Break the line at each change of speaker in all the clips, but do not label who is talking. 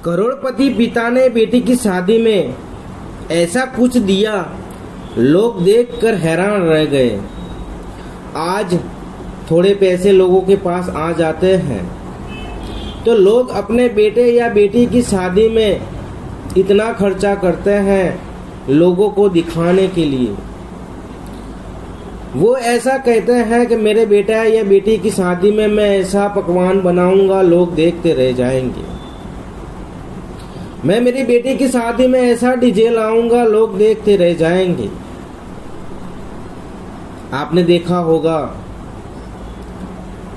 करोड़पति पिता ने बेटी की शादी में ऐसा कुछ दिया, लोग देखकर हैरान रह गए। आज थोड़े पैसे लोगों के पास आ जाते हैं तो लोग अपने बेटे या बेटी की शादी में इतना खर्चा करते हैं लोगों को दिखाने के लिए। वो ऐसा कहते हैं कि मेरे बेटा या बेटी की शादी में मैं ऐसा पकवान बनाऊंगा, लोग देखते रह जाएंगे। मैं मेरी बेटी की शादी में ऐसा डीजे लाऊंगा, लोग देखते रह जाएंगे। आपने देखा होगा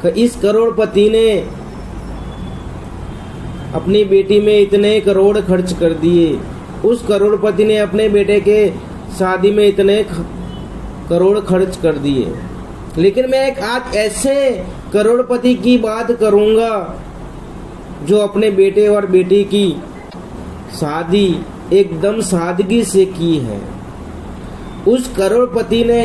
कि इस करोड़पति ने अपनी बेटी में इतने करोड़ खर्च कर दिए, उस करोड़पति ने अपने बेटे के शादी में इतने करोड़ खर्च कर दिए। लेकिन मैं एक आज ऐसे करोड़पति की बात करूंगा जो अपने बेटे और बेटी की शादी एकदम सादगी से की है। उस करोड़पति ने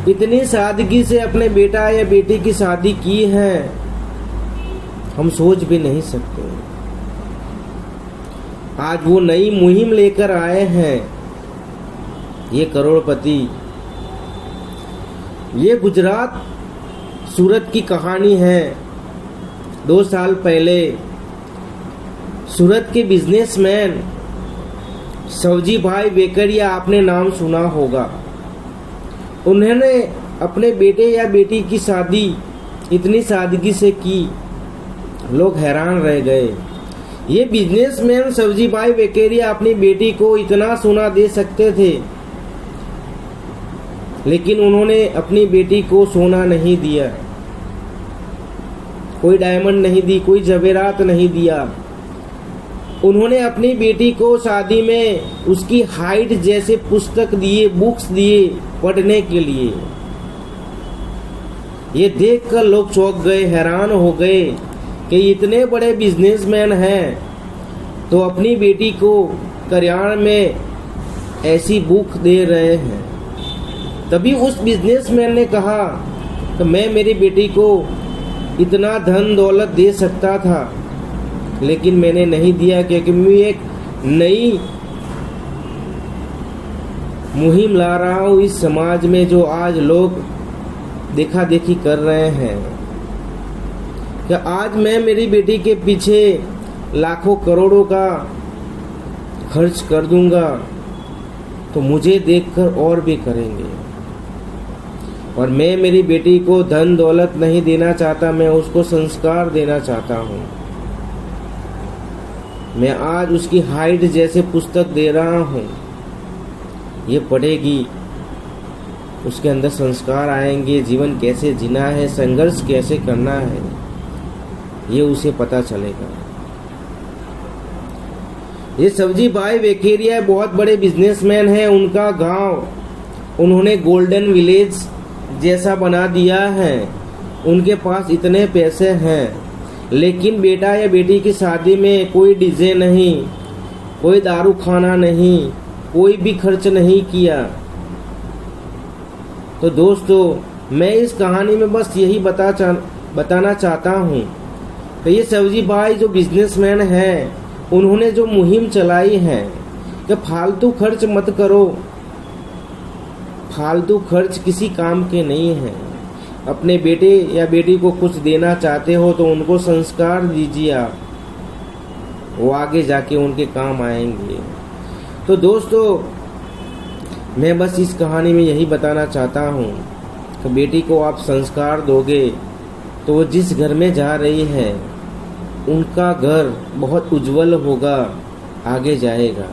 इतनी सादगी से अपने बेटा या बेटी की शादी की है, हम सोच भी नहीं सकते। आज वो नई मुहिम लेकर आए हैं ये करोड़पति। ये गुजरात सूरत की कहानी है। 2 साल पहले सूरत के बिजनेसमैन सवजी भाई वेकरिया, आपने नाम सुना होगा। उन्होंने अपने बेटे या बेटी की शादी इतनी सादगी से की, लोग हैरान रह गए। ये बिजनेसमैन सवजी भाई वेकरिया अपनी बेटी को इतना सोना दे सकते थे, लेकिन उन्होंने अपनी बेटी को सोना नहीं दिया, कोई डायमंड नहीं दी, कोई जवेरात नहीं दिया। उन्होंने अपनी बेटी को शादी में उसकी हाइट जैसे पुस्तक दिए, बुक्स दिए पढ़ने के लिए। ये देखकर लोग चौंक गए, हैरान हो गए कि इतने बड़े बिजनेसमैन हैं तो अपनी बेटी को करियाना में ऐसी बुक दे रहे हैं। तभी उस बिजनेसमैन ने कहा कि मैं मेरी बेटी को इतना धन दौलत दे सकता था, लेकिन मैंने नहीं दिया, क्योंकि मैं एक नई मुहिम ला रहा हूँ इस समाज में, जो आज लोग देखा देखी कर रहे हैं कि आज मैं मेरी बेटी के पीछे लाखों करोड़ों का खर्च कर दूंगा तो मुझे देखकर और भी करेंगे। और मैं मेरी बेटी को धन दौलत नहीं देना चाहता, मैं उसको संस्कार देना चाहता हूँ। मैं आज उसकी हाइट जैसे पुस्तक दे रहा हूँ, ये पढ़ेगी, उसके अंदर संस्कार आएंगे, जीवन कैसे जीना है, संघर्ष कैसे करना है, ये उसे पता चलेगा। ये सवजी भाई वेकरिया बहुत बड़े बिजनेसमैन हैं। उनका गांव उन्होंने गोल्डन विलेज जैसा बना दिया है। उनके पास इतने पैसे हैं, लेकिन बेटा या बेटी की शादी में कोई डीजे नहीं, कोई दारू खाना नहीं, कोई भी खर्च नहीं किया। तो दोस्तों, मैं इस कहानी में बस यही बताना चाहता हूँ कि ये सवजी भाई जो बिजनेसमैन हैं, उन्होंने जो मुहिम चलाई है कि फालतू खर्च मत करो। फालतू खर्च किसी काम के नहीं है। अपने बेटे या बेटी को कुछ देना चाहते हो तो उनको संस्कार दीजिए आप, वो आगे जाके उनके काम आएंगे। तो दोस्तों, मैं बस इस कहानी में यही बताना चाहता हूँ कि बेटी को आप संस्कार दोगे तो वो जिस घर में जा रही है उनका घर बहुत उज्जवल होगा, आगे जाएगा।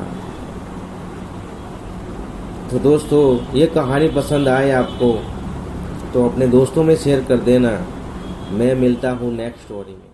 तो दोस्तों, ये कहानी पसंद आए आपको तो अपने दोस्तों में शेयर कर देना। मैं मिलता हूँ नेक्स्ट स्टोरी में।